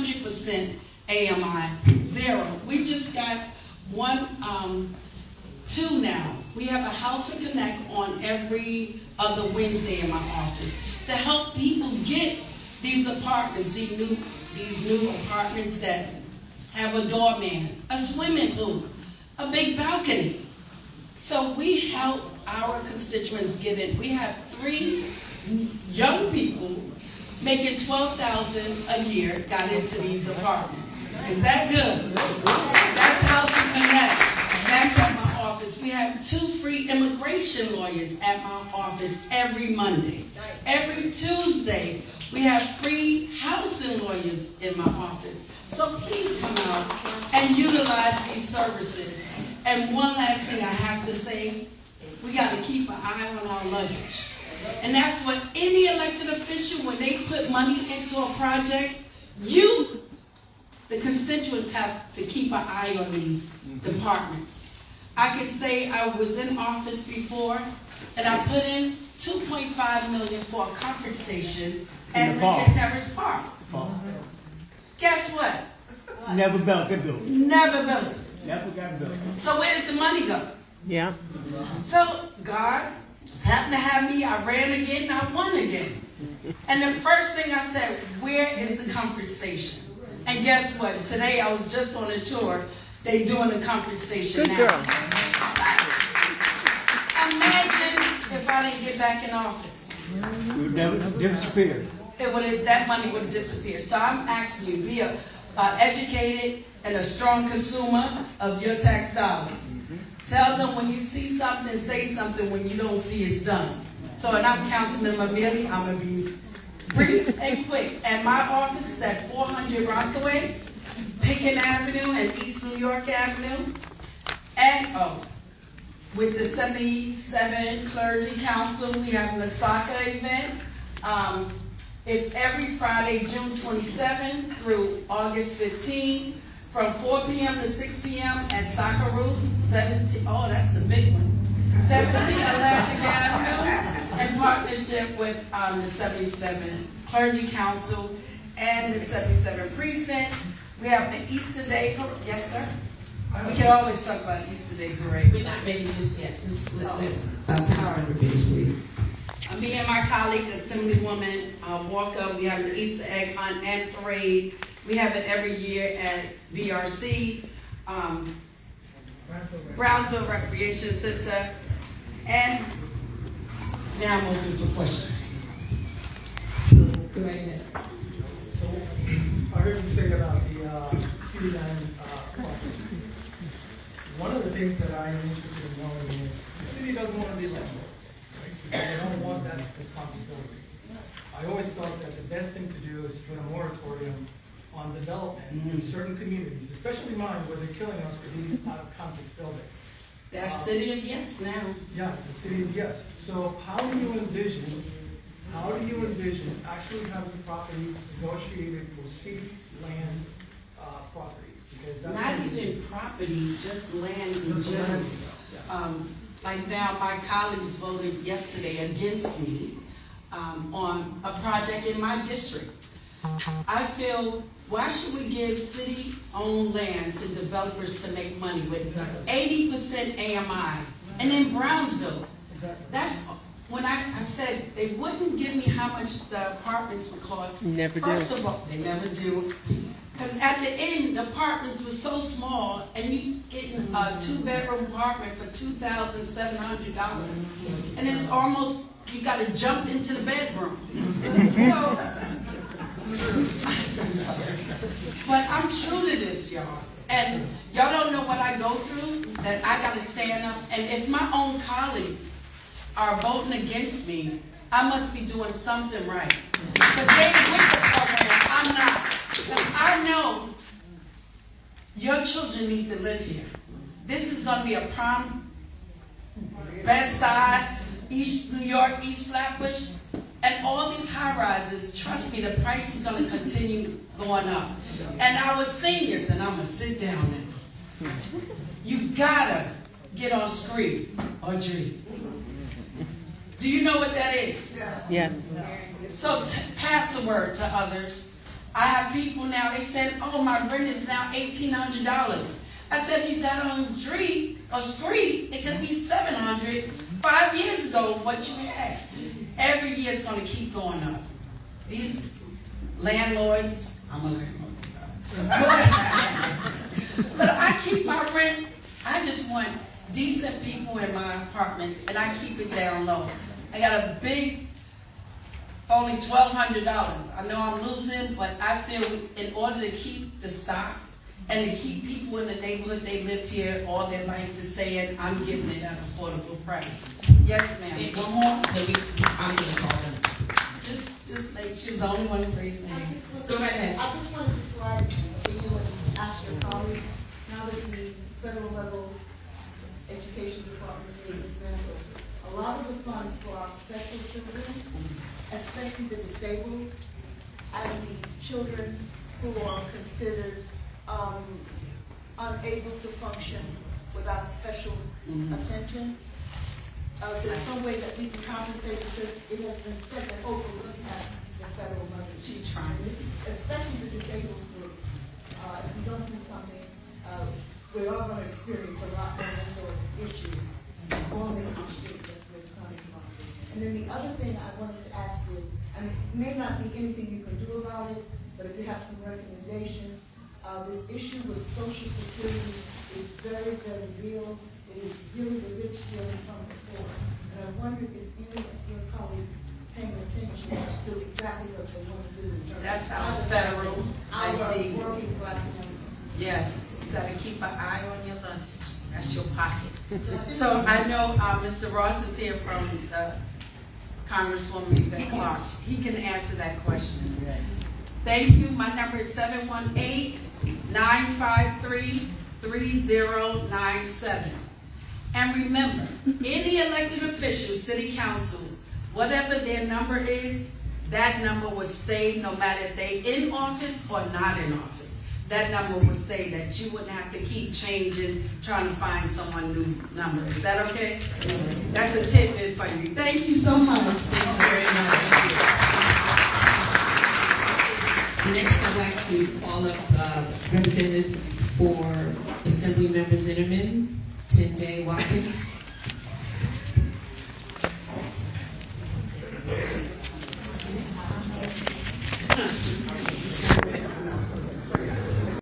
100% AMI, 0. We just got two now. We have a House and Connect on every other Wednesday in my office to help people get these apartments, these new apartments that have a doorman, a swimming pool, a big balcony. So we help our constituents get in. We have 3 young people making $12,000 a year got into these apartments. Is that good? That's House and Connect. That's at my office. We have 2 free immigration lawyers at my office every Monday. Every Tuesday, we have free housing lawyers in my office. So please come out and utilize these services. And one last thing I have to say, we got to keep an eye on our luggage. And that's what any elected official, when they put money into a project, the constituents have to keep an eye on these departments. I could say I was in office before, and I put in $2.5 million for a comfort station at Lincoln Terrace Park. Guess what? Never built it. Never built it. Never got built. So where did the money go? Yeah. So God just happened to have me. I ran again and I won again. And the first thing I said, where is the comfort station? And guess what? Today I was just on a tour. They doing the comfort station now. Good girl. Imagine if I didn't get back in office. It would never disappear. That money would have disappeared. So I'm asking you, be a educated and a strong consumer of your tax dollars. Tell them when you see something, say something when you don't see it's done. So, and I'm Councilmember Mealy. I'm going to be brief and quick. And my office is at 400 Rockaway, Pickens Avenue, and East New York Avenue. And, with the 77 Clergy Council, we have the soccer event. It's every Friday, June 27 through August 15, from 4 p.m. to 6 p.m. at Soccer Roof, 17, oh, that's the big one, 17 Atlantic Avenue, in partnership with the 77 Clergy Council and the 77 Precinct. We have the Easter Day Parade. Yes, sir? We can always talk about Easter Day Parade. We're not ready just yet. Just let Councilmember finish, please. Me and my colleague, Assemblywoman Walker, we have the Easter egg hunt and parade. We have it every year at BRC, Brownsville Recreation Center, and now I'm open for questions. Go right ahead. So I heard you say about the CB8 project. One of the things that I am interested in knowing is the city doesn't want to be landlords. They don't want that responsibility. I always thought that the best thing to do is to put a moratorium on development in certain communities, especially mine, where they're killing us with these out-of-context buildings. That's City of Yes now. Yeah, it's the City of Yes. So how do you envision actually having properties negotiated for city land properties? Because that's Not even property, just land in general. Like now, my colleagues voted yesterday against me on a project in my district. I feel, why should we give city-owned land to developers to make money with 80% AMI? And in Brownsville, that's when I said they wouldn't give me how much the apartments would cost. Never do. First of all, they never do. Because at the end, the apartments were so small, and you getting a 2-bedroom apartment for $2,700, and it's almost, you got to jump into the bedroom. But I'm true to this, y'all. And y'all don't know what I go through, that I got to stand up. And if my own colleagues are voting against me, I must be doing something right. Because they with the program, I'm not. Because I know your children need to live here. This is going to be a prime, Bed-Stuy, East New York, East Flatbush, and all these high-rises. Trust me, the price is going to continue going up. And our seniors, and I'm going to sit down now. You gotta get on screen or dream. Do you know what that is? Yes. So pass the word to others. I have people now, they said, oh, my rent is now $1,800. I said, if you got on street, it could be $700. 5 years ago, what you had. Every year it's going to keep going up. These landlords, I'm a landlord. But I keep my rent. I just want decent people in my apartments, and I keep it down low. I got a big, only $1,200. I know I'm losing, but I feel in order to keep the stock and to keep people in the neighborhood they lived here all their life to stay in, I'm giving it at an affordable price. Yes, ma'am. One more? I'm gonna call them. Just like she's the only one to raise their hand. Go right ahead. I just wanted to flag for you and ask your colleagues, now that the federal level education department is being dismantled, a lot of the funds for our special children, especially the disabled, and the children who are considered unable to function without special attention. So there's some way that we can compensate, because it has been said that Oakland doesn't have the federal money. She's trying. Especially the disabled group. If we don't do something, we're all going to experience a lot more mental issues on the streets. That's where it's coming from. And then the other thing I wanted to ask you, and it may not be anything you can do about it, but if you have some recommendations, this issue with Social Security is very, very real. It is really the rich stealing from the poor. And I wonder if any of your colleagues paying attention to exactly what they want to do. That sounds federal. I see. Our working class members. Yes, you gotta keep an eye on your luggage. That's your pocket. So I know Mr. Ross is here from Congresswoman Yvette Clark. He can answer that question. Thank you. My number is 718-953-3097. And remember, any elected official, city council, whatever their number is, that number will stay no matter if they in office or not in office. That number will stay, that you wouldn't have to keep changing, trying to find someone new number. Is that okay? That's a tidbit for you. Thank you so much. Thank you very much. Next, I'd like to call up Representative for Assembly Members Innerman, Tunde Watkins.